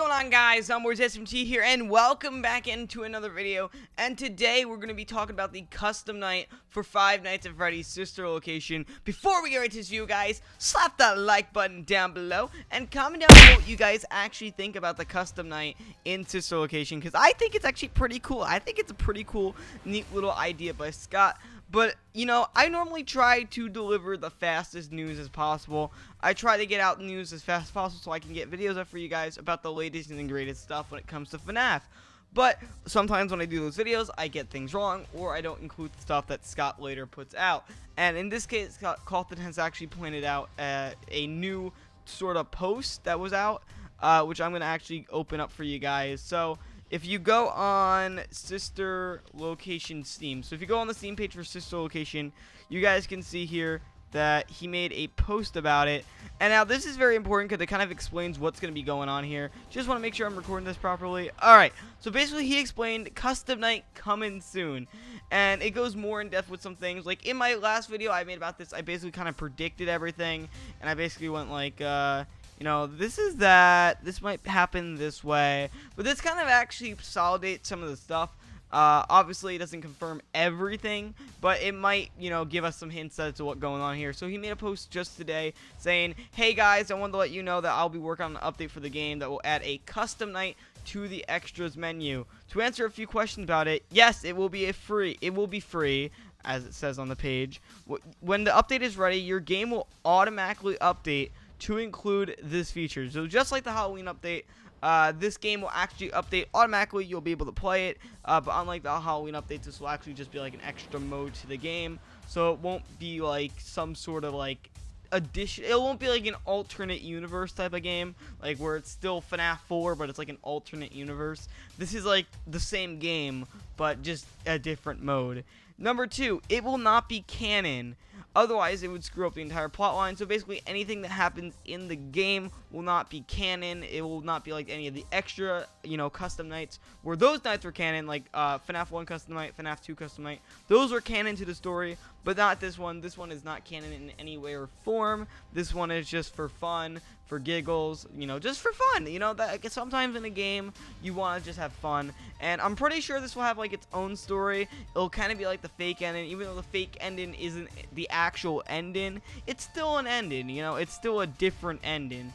going on, guys? ZombieWarsSMT here, and welcome back into another video. And today we're going to be talking about the custom night for Five Nights at Freddy's sister location. Before we get right to this video, guys, slap that like button down below and comment down below what you guys actually think about the custom night in sister location, because I think it's actually pretty cool. I think it's a pretty cool, neat little idea by Scott. But, you know, I normally try to deliver the fastest news as possible. I try to get out news as fast as possible so I can get videos up for you guys about the latest and the greatest stuff when it comes to FNAF. But sometimes when I do those videos, I get things wrong, or I don't include the stuff that Scott later puts out. And in this case, Scott Calton has actually pointed out a new sort of post that was out, which I'm going to actually open up for you guys. So if you go on sister location Steam, so if you go on the Steam page for sister location, you guys can see here that he made a post about it. And now this is very important because it kind of explains what's going to be going on here. Just want to make sure I'm recording this properly. Alright, so basically he explained custom night coming soon, and it goes more in depth with some things. Like in my last video I made about this, I basically kind of predicted everything, and I basically went like, you know, this is that, this might happen this way, but this kind of actually consolidates some of the stuff. Obviously it doesn't confirm everything, but it might, you know, give us some hints as to what's going on here. So he made a post just today saying, hey guys, I wanted to let you know that I'll be working on an update for the game that will add a custom night to the extras menu. To answer a few questions about it, yes, it will be free, as it says on the page. When the update is ready, your game will automatically update to include this feature. So just like the Halloween update, this game will actually update automatically. You'll be able to play it, but unlike the Halloween updates, this will actually just be like an extra mode to the game. So it won't be like some sort of like addition. It won't be like an alternate universe type of game, like where it's still FNAF 4, but it's like an alternate universe. This is like the same game, but just a different mode. Number 2, it will not be canon. Otherwise, it would screw up the entire plot line. So basically, anything that happens in the game will not be canon. It will not be like any of the extra, you know, custom nights, where those nights were canon, like FNAF 1 custom night, FNAF 2 custom night. Those were canon to the story, but not this one. This one is not canon in any way or form. This one is just for fun, for giggles, you know, just for fun. You know, that sometimes in a game, you want to just have fun. And I'm pretty sure this will have like its own story. It'll kind of be like the fake ending, even though the fake ending isn't the actual ending. It's still an ending, you know, it's still a different ending.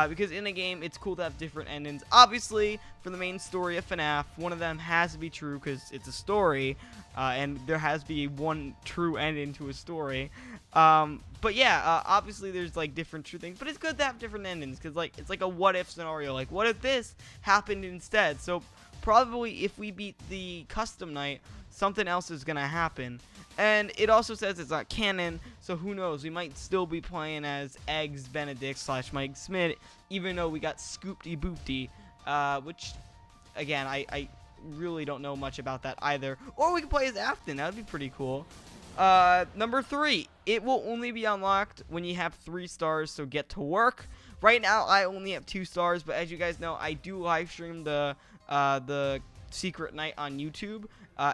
Because in a game, it's cool to have different endings. Obviously, for the main story of FNAF, one of them has to be true because it's a story, and there has to be one true ending to a story. But yeah, obviously there's like different true things, but it's good to have different endings because like it's like a what if scenario. Like, what if this happened instead? So probably if we beat the custom night, something else is gonna happen. And it also says it's not canon, so who knows? We might still be playing as Eggs Benedict / Mike Smith, even though we got Scoopty Boopty, which, again, I really don't know much about that either. Or we could play as Afton. That would be pretty cool. Number 3, it will only be unlocked when you have 3 stars, so get to work. Right now, I only have 2 stars, but as you guys know, I do live stream the secret night on YouTube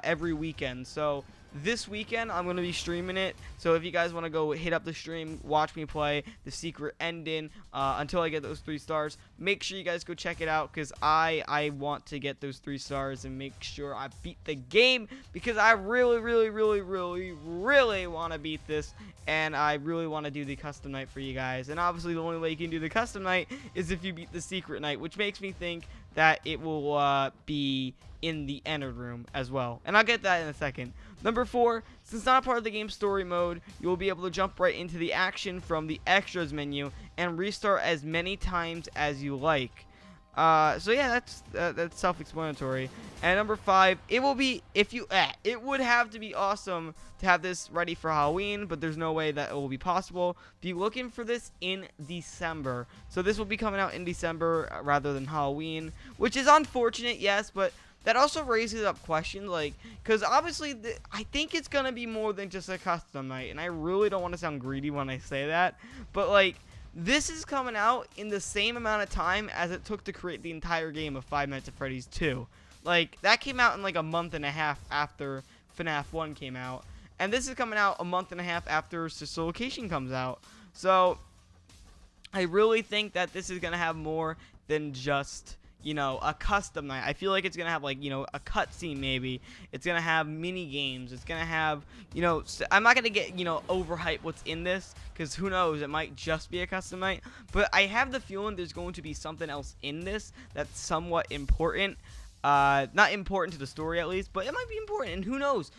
every weekend. So this weekend, I'm going to be streaming it. So if you guys want to go hit up the stream, watch me play the secret ending until I get those 3 stars, make sure you guys go check it out because I want to get those 3 stars and make sure I beat the game because I really want to beat this, and I really want to do the custom night for you guys. And obviously the only way you can do the custom night is if you beat the secret night, which makes me think that it will be in the entered room as well, and I'll get that in a second. Number 4, since not part of the game story mode, you will be able to jump right into the action from the extras menu and restart as many times as you like. So yeah, that's self-explanatory. And number 5, it will be, it would have to be awesome to have this ready for Halloween, but there's no way that it will be possible. Be looking for this in December. So this will be coming out in December rather than Halloween, which is unfortunate, yes, but that also raises up questions, like, because obviously I think it's gonna be more than just a custom night, and I really don't want to sound greedy when I say that, but like, this is coming out in the same amount of time as it took to create the entire game of Five Nights at Freddy's 2. Like, that came out in like a month and a half after FNAF 1 came out, and this is coming out a month and a half after Sister Location comes out. So I really think that this is gonna have more than just, you know, a custom night. I feel like it's gonna have, like, you know, a cutscene maybe. It's gonna have mini games. It's gonna have, you know, I'm not gonna get, you know, overhype what's in this, because who knows, it might just be a custom night. But I have the feeling there's going to be something else in this that's somewhat important. Not important to the story at least, but it might be important, and who knows.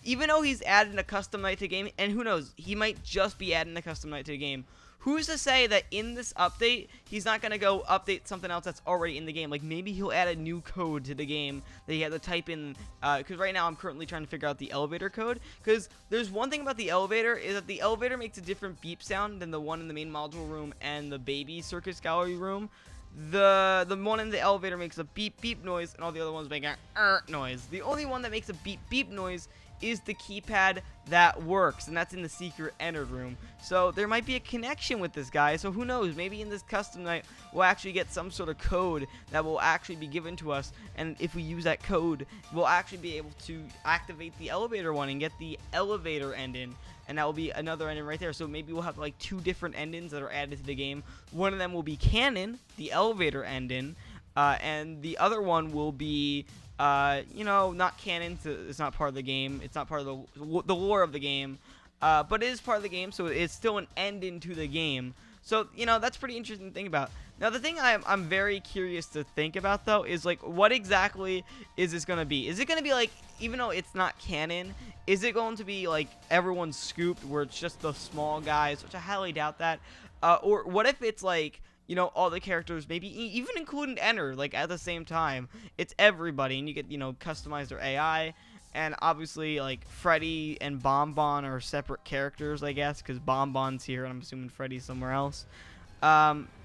Even though he's added a custom night to the game, and who knows, he might just be adding a custom night to the game. Who's to say that in this update, he's not going to go update something else that's already in the game? Like, maybe he'll add a new code to the game that you have to type in. Because right now, I'm currently trying to figure out the elevator code. Because there's one thing about the elevator, is that the elevator makes a different beep sound than the one in the main module room and the baby circus gallery room. The one in the elevator makes a beep beep noise, and all the other ones make a noise. The only one that makes a beep beep noise is the keypad that works, and that's in the secret enter room. So there might be a connection with this guy. So who knows, maybe in this custom night we'll actually get some sort of code that will actually be given to us, and if we use that code, we'll actually be able to activate the elevator one and get the elevator ending, and that will be another ending right there. So maybe we'll have like 2 different endings that are added to the game. One of them will be canon, the elevator ending, and the other one will be you know, not canon, so it's not part of the game. It's not part of the lore of the game, but it is part of the game, so it's still an ending to the game. So, you know, that's pretty interesting to think about. Now, the thing I'm very curious to think about, though, is, like, what exactly is this going to be? Is it going to be, like, even though it's not canon, is it going to be, like, everyone's scooped, where it's just the small guys, which I highly doubt that, or what if it's, like, you know, all the characters, maybe even including Enter, like, at the same time. It's everybody, and you get, you know, customize their AI, and obviously, like, Freddy and Bonbon are separate characters, I guess, because Bonbon's here, and I'm assuming Freddy's somewhere else.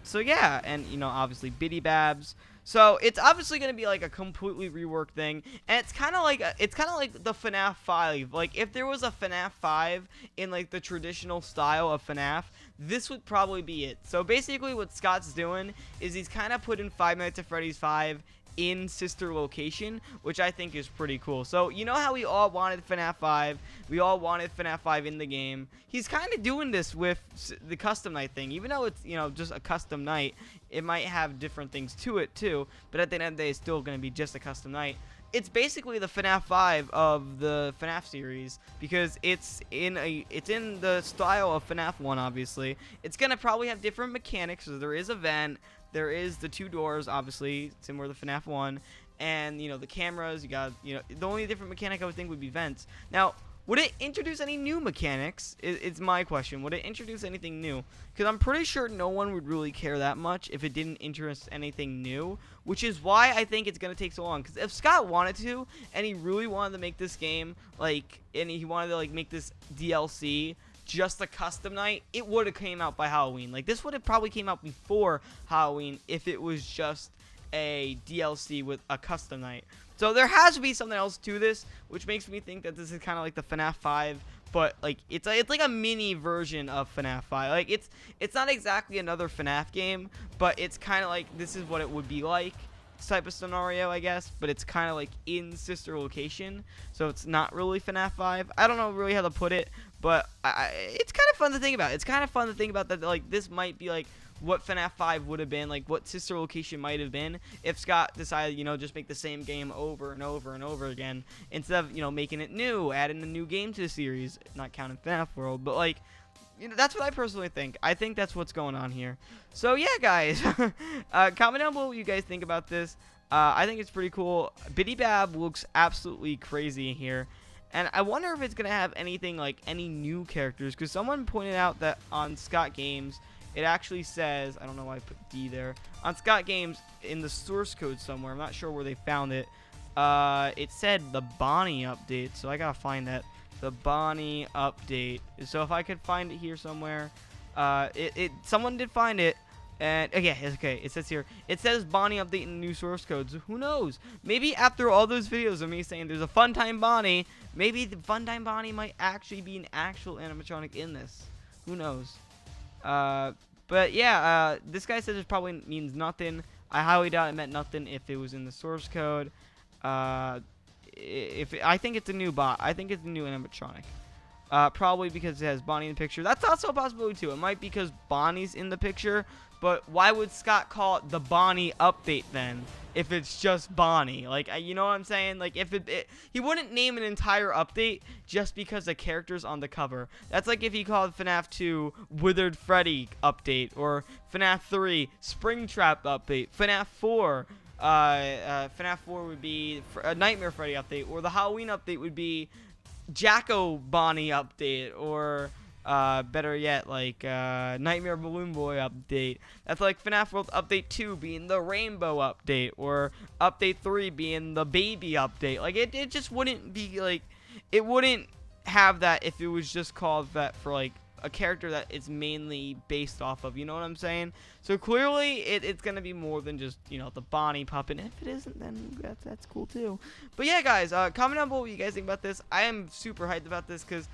So, yeah, and, you know, obviously, Biddy Babs. So, it's obviously going to be, like, a completely reworked thing, and it's kind of like the FNAF 5. Like, if there was a FNAF 5 in, like, the traditional style of FNAF, this would probably be it. So, basically, what Scott's doing is he's kind of putting Five Nights at Freddy's 5 in sister location, which I think is pretty cool. So, you know how we all wanted FNAF 5? We all wanted FNAF 5 in the game. He's kind of doing this with the custom night thing. Even though it's, you know, just a custom night, it might have different things to it too, but at the end of the day, it's still going to be just a custom night. It's basically the FNAF 5 of the FNAF series, because it's in the style of FNAF 1, obviously. It's going to probably have different mechanics, so there is a vent, there is the 2 doors, obviously, similar to FNAF 1, and, you know, the cameras, you got, you know, the only different mechanic I would think would be vents. Now, would it introduce any new mechanics? It's my question. Would it introduce anything new? Because I'm pretty sure no one would really care that much if it didn't introduce anything new, which is why I think it's going to take so long. Because if Scott wanted to, and he really wanted to make this game, like, and he wanted to, like, make this DLC just a custom night, it would have came out by Halloween. Like, this would have probably came out before Halloween if it was just a DLC with a custom night. So there has to be something else to this, which makes me think that this is kind of like the FNAF 5, but like it's like a mini version of FNAF 5. Like it's not exactly another FNAF game, but it's kind of like this is what it would be like type of scenario, I guess, but it's kind of like in sister location, so it's not really FNAF 5. I don't know really how to put it, but it's kind of fun to think about. It's kind of fun to think about that, like, this might be like what FNAF 5 would have been, like what sister location might have been if Scott decided, you know, just make the same game over and over and over again instead of, you know, making it new, adding a new game to the series, not counting FNAF World, but like, you know, that's what I personally think. I think that's what's going on here. So yeah, guys, comment down below what you guys think about this. I think it's pretty cool. Biddy Bab looks absolutely crazy here. And I wonder if it's going to have anything like any new characters, because someone pointed out that on SCOTTGAMES, it actually says, I don't know why I put D there, on SCOTTGAMES in the source code somewhere, I'm not sure where they found it, it said the Bonnie update, so I gotta find that, the Bonnie update. So if I could find it here somewhere, someone did find it, and okay, it says here, it says Bonnie update in new source codes. Who knows? Maybe after all those videos of me saying there's a Funtime Bonnie, maybe the Funtime Bonnie might actually be an actual animatronic in this. Who knows? But yeah, this guy says it probably means nothing. I highly doubt it meant nothing if it was in the source code. I think it's a new bot. I think it's a new animatronic. Probably because it has Bonnie in the picture. That's also a possibility too. It might be because Bonnie's in the picture. But why would Scott call it the Bonnie update then, if it's just Bonnie? Like, you know what I'm saying? Like, if he wouldn't name an entire update just because the character's on the cover. That's like if he called FNAF 2 Withered Freddy update, or FNAF 3 Springtrap update, FNAF 4. FNAF 4 would be a Nightmare Freddy update, or the Halloween update would be Jacko Bonnie update, or better yet, like Nightmare Balloon Boy update. That's like FNAF World Update 2 being the Rainbow update, or Update 3 being the Baby update. Like, it just wouldn't be like, it wouldn't have that if it was just called that for like a character that it's mainly based off of, you know what I'm saying? So clearly it's gonna be more than just, you know, the Bonnie puppet. And if it isn't, then that's cool too. But yeah, guys, comment down below what you guys think about this. I am super hyped about this because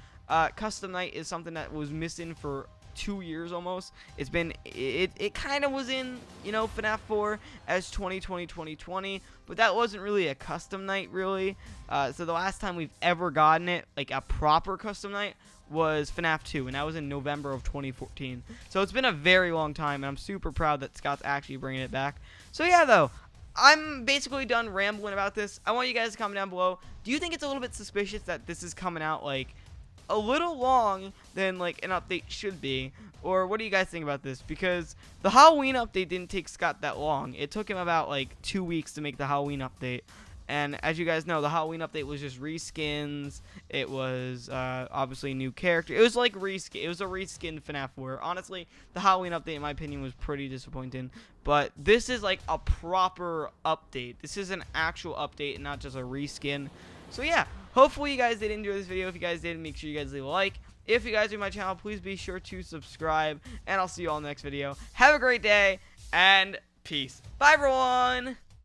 custom night is something that was missing for 2 years almost. It's been, it kind of was in, you know, FNAF 4 as 2020, but that wasn't really a custom night, really. So the last time we've ever gotten it, like a proper custom night, was FNAF 2, and that was in November of 2014. So it's been a very long time, and I'm super proud that Scott's actually bringing it back. So yeah, though, I'm basically done rambling about this. I want you guys to comment down below. Do you think it's a little bit suspicious that this is coming out, like, a little long than like an update should be? Or what do you guys think about this? Because the Halloween update didn't take Scott that long. It took him about like 2 weeks to make the Halloween update. And as you guys know, the Halloween update was just reskins. It was obviously a new character. It was like reskin. It was a reskin FNAF 4. Honestly, the Halloween update, in my opinion, was pretty disappointing. But this is like a proper update. This is an actual update and not just a reskin. So yeah, hopefully you guys did enjoy this video. If you guys did, make sure you guys leave a like. If you guys are my channel, please be sure to subscribe. And I'll see you all in the next video. Have a great day, and peace. Bye, everyone.